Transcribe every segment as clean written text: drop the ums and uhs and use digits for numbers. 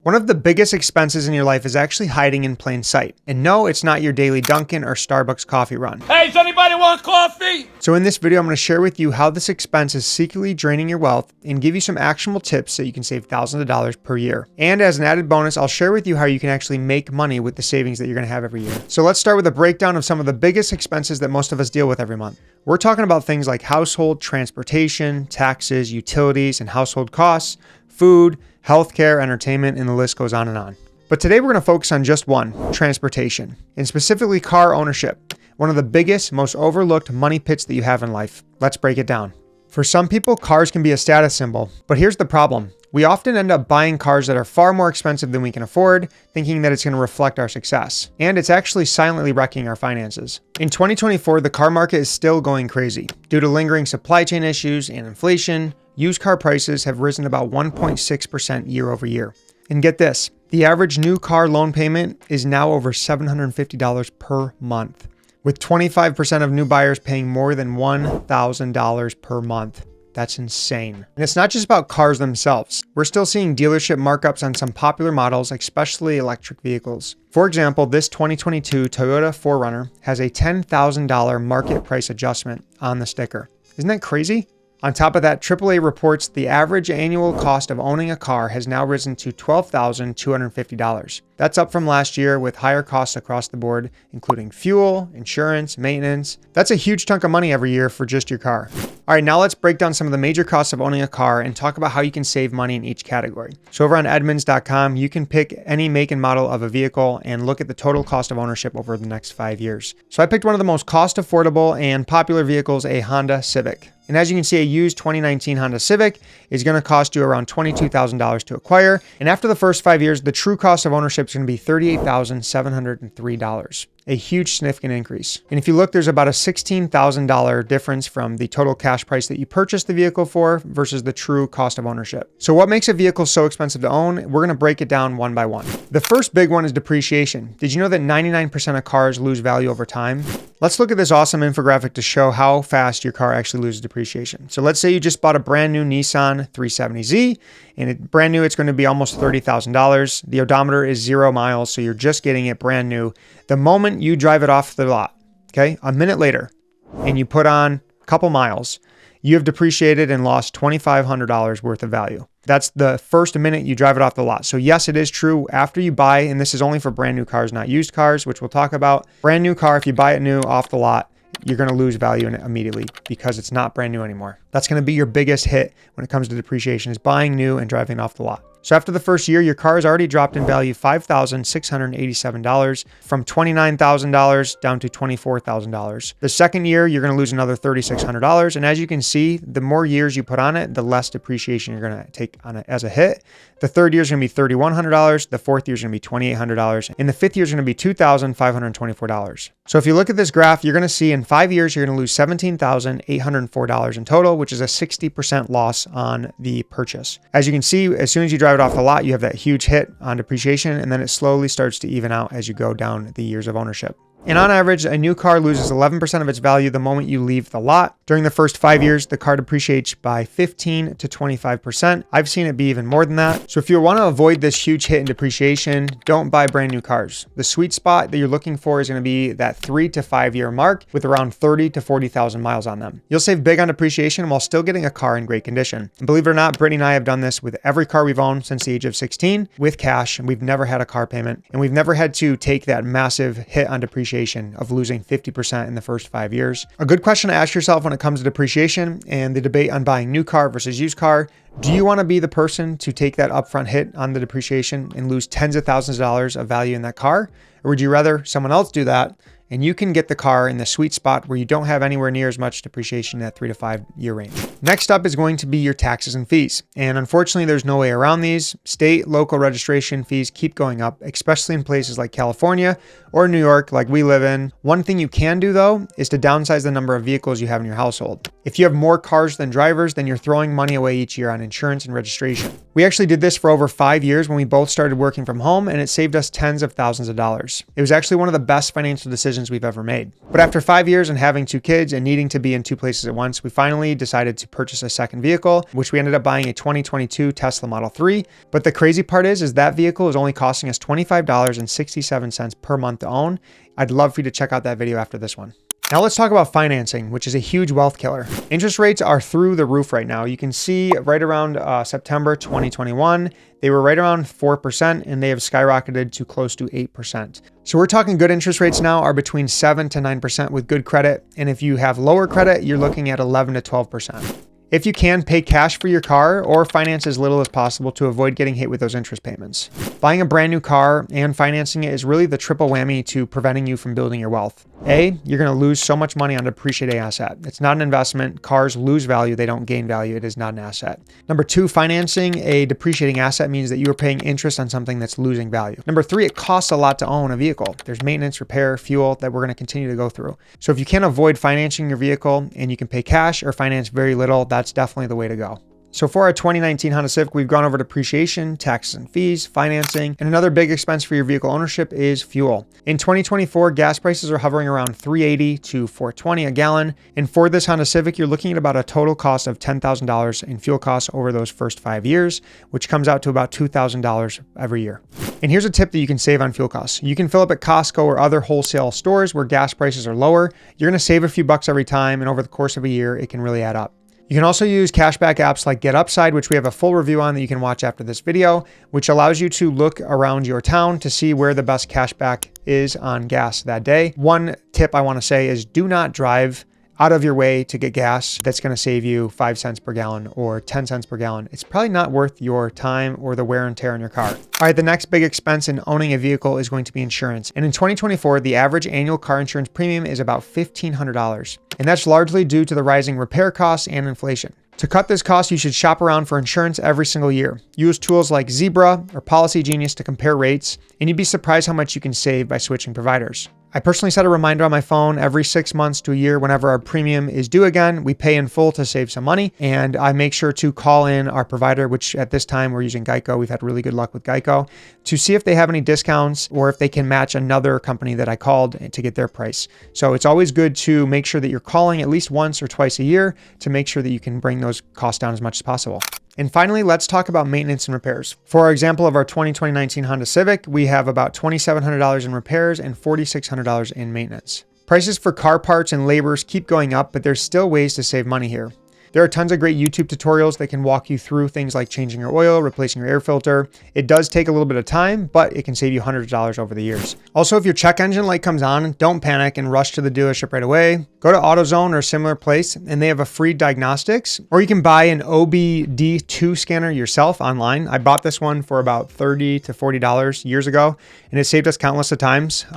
One of the biggest expenses in your life is actually hiding in plain sight. And no, it's not your daily Dunkin' or Starbucks coffee run. Hey, does anybody want coffee? So in this video, I'm going to share with you how this expense is secretly draining your wealth and give you some actionable tips so you can save thousands of dollars per year. And as an added bonus, I'll share with you how you can actually make money with the savings that you're going to have every year. So let's start with a breakdown of some of the biggest expenses that most of us deal with every month. We're talking about things like household, transportation, taxes, utilities, and household costs, food, healthcare, entertainment, and the list goes on and on. But today we're going to focus on just one, transportation, and specifically car ownership, one of the biggest, most overlooked money pits that you have in life. Let's break it down. For some people, cars can be a status symbol, but here's the problem. We often end up buying cars that are far more expensive than we can afford, thinking that it's going to reflect our success. And it's actually silently wrecking our finances. In 2024, the car market is still going crazy. Due to lingering supply chain issues and inflation, used car prices have risen about 1.6% year over year. And get this, the average new car loan payment is now over $750 per month, with 25% of new buyers paying more than $1,000 per month. That's insane. And it's not just about cars themselves. We're still seeing dealership markups on some popular models, especially electric vehicles. For example, this 2022 Toyota 4Runner has a $10,000 market price adjustment on the sticker. Isn't that crazy? On top of that, AAA reports the average annual cost of owning a car has now risen to $12,250. That's up from last year with higher costs across the board, including fuel, insurance, maintenance. That's a huge chunk of money every year for just your car. All right, now let's break down some of the major costs of owning a car and talk about how you can save money in each category. So over on Edmunds.com, you can pick any make and model of a vehicle and look at the total cost of ownership over the next 5 years. So I picked one of the most cost affordable and popular vehicles, a Honda Civic. And as you can see, a used 2019 Honda Civic is going to cost you around $22,000 to acquire. And after the first 5 years, the true cost of ownership is going to be $38,703. A huge significant increase. And if you look, there's about a $16,000 difference from the total cash price that you purchased the vehicle for versus the true cost of ownership. So what makes a vehicle so expensive to own? We're going to break it down one by one. The first big one is depreciation. Did you know that 99% of cars lose value over time? Let's look at this awesome infographic to show how fast your car actually loses depreciation. So let's say you just bought a brand new Nissan 370Z, and brand new, it's going to be almost $30,000. The odometer is 0 miles, so you're just getting it brand new. The moment you drive it off the lot, okay, a minute later, and you put on a couple miles, you have depreciated and lost $2,500 worth of value. That's the first minute you drive it off the lot. So yes, it is true after you buy, and this is only for brand new cars, not used cars, which we'll talk about. Brand new car, if you buy it new off the lot, you're going to lose value in it immediately because it's not brand new anymore. That's going to be your biggest hit when it comes to depreciation, is buying new and driving off the lot. So after the first year, your car has already dropped in value $5,687 from $29,000 down to $24,000. The second year, you're going to lose another $3,600. And as you can see, the more years you put on it, the less depreciation you're going to take on it as a hit. The third year is going to be $3,100. The fourth year is going to be $2,800. And the fifth year is going to be $2,524. So if you look at this graph, you're going to see in 5 years, you're going to lose $17,804 in total, which is a 60% loss on the purchase. As you can see, as soon as you drive it off the lot, you have that huge hit on depreciation, and then it slowly starts to even out as you go down the years of ownership. And on average, a new car loses 11% of its value the moment you leave the lot. During the first 5 years, the car depreciates by 15 to 25%. I've seen it be even more than that. So if you want to avoid this huge hit in depreciation, don't buy brand new cars. The sweet spot that you're looking for is going to be that 3 to 5 year mark with around 30 to 40,000 miles on them. You'll save big on depreciation while still getting a car in great condition. And believe it or not, Brittany and I have done this with every car we've owned since the age of 16 with cash, and we've never had a car payment, and we've never had to take that massive hit on depreciation of losing 50% in the first 5 years. A good question to ask yourself when it comes to depreciation and the debate on buying new car versus used car: do you want to be the person to take that upfront hit on the depreciation and lose tens of thousands of dollars of value in that car? Or would you rather someone else do that and you can get the car in the sweet spot where you don't have anywhere near as much depreciation in that 3 to 5 year range? Next up is going to be your taxes and fees. And unfortunately, there's no way around these. State, local registration fees keep going up, especially in places like California or New York, like we live in. One thing you can do though, is to downsize the number of vehicles you have in your household. If you have more cars than drivers, then you're throwing money away each year on insurance and registration. We actually did this for over 5 years when we both started working from home, and it saved us tens of thousands of dollars. It was actually one of the best financial decisions we've ever made. But after 5 years and having 2 kids and needing to be in 2 places at once, we finally decided to purchase a second vehicle, which we ended up buying a 2022 Tesla Model 3. But the crazy part is that vehicle is only costing us $25.67 per month to own. I'd love for you to check out that video after this one. Now let's talk about financing, which is a huge wealth killer. Interest rates are through the roof right now. You can see right around September 2021, they were right around 4% and they have skyrocketed to close to 8%. So we're talking good interest rates now are between 7 to 9% with good credit. And if you have lower credit, you're looking at 11 to 12%. If you can, pay cash for your car or finance as little as possible to avoid getting hit with those interest payments. Buying a brand new car and financing it is really the triple whammy to preventing you from building your wealth. A, you're going to lose so much money on a depreciating asset. It's not an investment. Cars lose value. They don't gain value. It is not an asset. Number 2, financing a depreciating asset means that you are paying interest on something that's losing value. Number 3, it costs a lot to own a vehicle. There's maintenance, repair, fuel that we're going to continue to go through. So if you can't avoid financing your vehicle and you can pay cash or finance very little, that's definitely the way to go. So for our 2019 Honda Civic, we've gone over depreciation, taxes and fees, financing, and another big expense for your vehicle ownership is fuel. In 2024, gas prices are hovering around $3.80 to $4.20 a gallon. And for this Honda Civic, you're looking at about a total cost of $10,000 in fuel costs over those first 5 years, which comes out to about $2,000 every year. And here's a tip that you can save on fuel costs. You can fill up at Costco or other wholesale stores where gas prices are lower. You're going to save a few bucks every time, and over the course of a year, it can really add up. You can also use cashback apps like Get Upside, which we have a full review on that you can watch after this video, which allows you to look around your town to see where the best cashback is on gas that day. One tip I want to say is do not drive out of your way to get gas that's going to save you 5 cents per gallon or 10 cents per gallon. It's probably not worth your time or the wear and tear on your car. All right, the next big expense in owning a vehicle is going to be insurance. And in 2024, the average annual car insurance premium is about $1,500. And that's largely due to the rising repair costs and inflation. To cut this cost, you should shop around for insurance every single year. Use tools like Zebra or Policy Genius to compare rates, and you'd be surprised how much you can save by switching providers. I personally set a reminder on my phone every 6 months to a year whenever our premium is due again. We pay in full to save some money, and I make sure to call in our provider, which at this time we're using Geico. We've had really good luck with Geico, to see if they have any discounts or if they can match another company that I called to get their price. So it's always good to make sure that you're calling at least once or twice a year to make sure that you can bring those costs down as much as possible. And finally, let's talk about maintenance and repairs. For our example of our 2019 Honda Civic, we have about $2,700 in repairs and $4,600 in maintenance. Prices for car parts and labors keep going up, but there's still ways to save money here. There are tons of great YouTube tutorials that can walk you through things like changing your oil, replacing your air filter. It does take a little bit of time, but it can save you hundreds of dollars over the years. Also, if your check engine light comes on, don't panic and rush to the dealership right away. Go to AutoZone or a similar place and they have a free diagnostics, or you can buy an OBD2 scanner yourself online. I bought this one for about $30 to $40 years ago, and it saved us countless of times.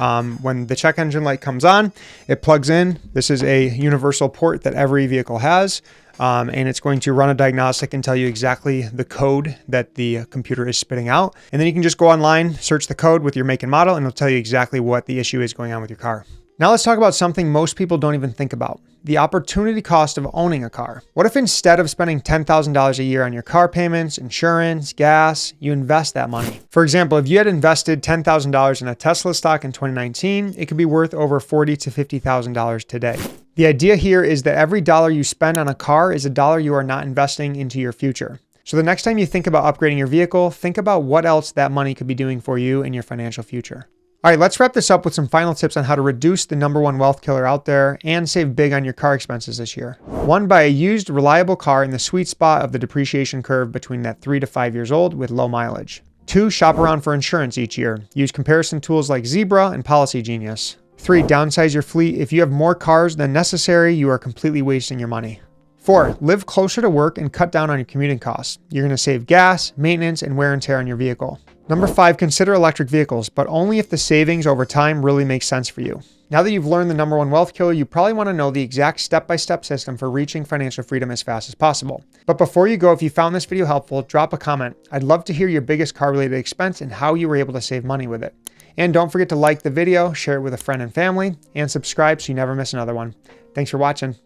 When the check engine light comes on, it plugs in. This is a universal port that every vehicle has. And it's going to run a diagnostic and tell you exactly the code that the computer is spitting out. And then you can just go online, search the code with your make and model, and it'll tell you exactly what the issue is going on with your car. Now let's talk about something most people don't even think about: the opportunity cost of owning a car. What if instead of spending $10,000 a year on your car payments, insurance, gas, you invest that money? For example, if you had invested $10,000 in a Tesla stock in 2019, it could be worth over $40,000 to $50,000 today. The idea here is that every dollar you spend on a car is a dollar you are not investing into your future. So the next time you think about upgrading your vehicle, think about what else that money could be doing for you in your financial future. All right, let's wrap this up with some final tips on how to reduce the #1 wealth killer out there and save big on your car expenses this year. 1, buy a used, reliable car in the sweet spot of the depreciation curve between that 3 to 5 years old with low mileage. 2, shop around for insurance each year. Use comparison tools like Zebra and Policy Genius. 3, downsize your fleet. If you have more cars than necessary, you are completely wasting your money. 4, live closer to work and cut down on your commuting costs. You're going to save gas, maintenance, and wear and tear on your vehicle. 5, consider electric vehicles, but only if the savings over time really makes sense for you. Now that you've learned the #1 wealth killer, you probably want to know the exact step-by-step system for reaching financial freedom as fast as possible. But before you go, if you found this video helpful, drop a comment. I'd love to hear your biggest car-related expense and how you were able to save money with it. And don't forget to like the video, share it with a friend and family, and subscribe so you never miss another one. Thanks for watching.